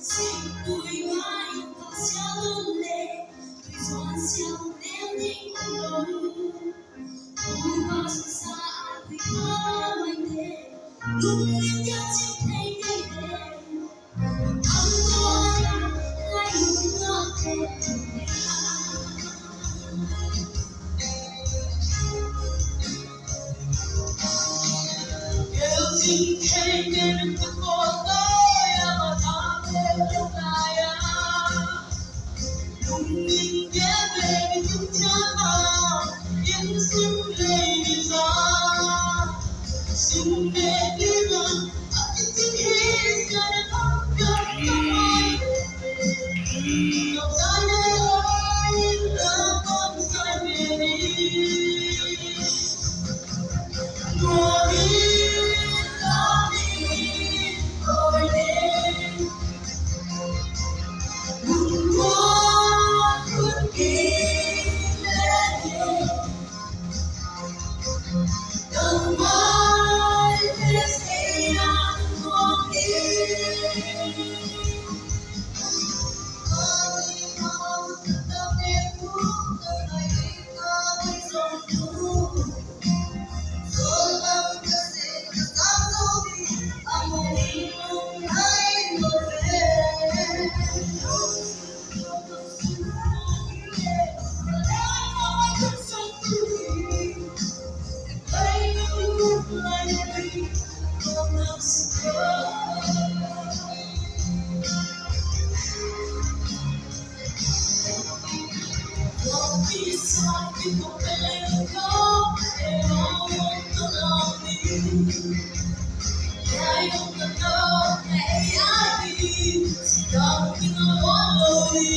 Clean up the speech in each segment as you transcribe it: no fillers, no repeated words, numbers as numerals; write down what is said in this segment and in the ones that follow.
请不意外，好笑的泪，对转向连你爱。不怕受伤，会怕爱的，路要掉进黑夜。I'm gonna let you know yêu tình hay nên có tôi mà ta thêm lúc này lúc nhìn ghé về những chân nào yên xin lấy đi ra xin để đi gần ở những tiếng hít cho đến không gặp lại ngọc ra nơi ơi đã con sai về đi mùa đi ta đi rồi đến buồn quá thương kỳ lên đi đừng mãi biết gì ăn ngon đi Beside you, let go, and all want to love me. I don't know, hey, I need something I want to be.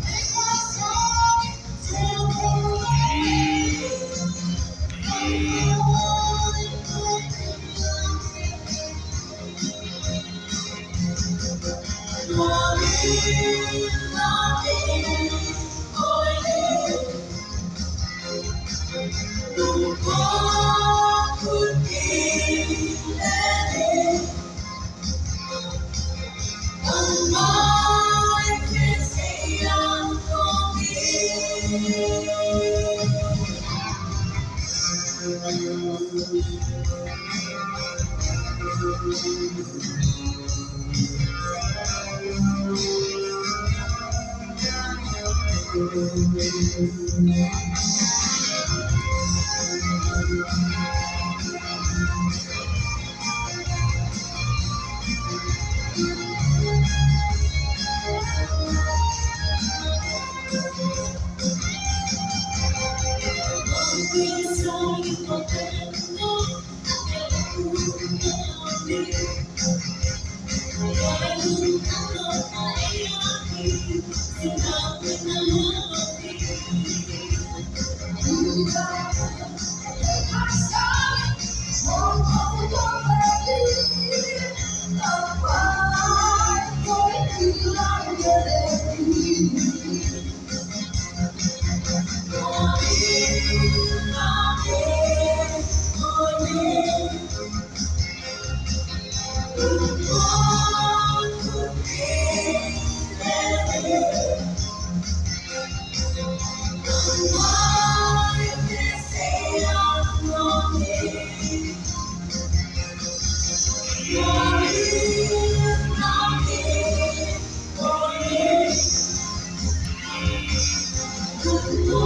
Make my song, tell me. Đừng có thương kỳ lên đi đừng mãi biết gì ăn không đi Good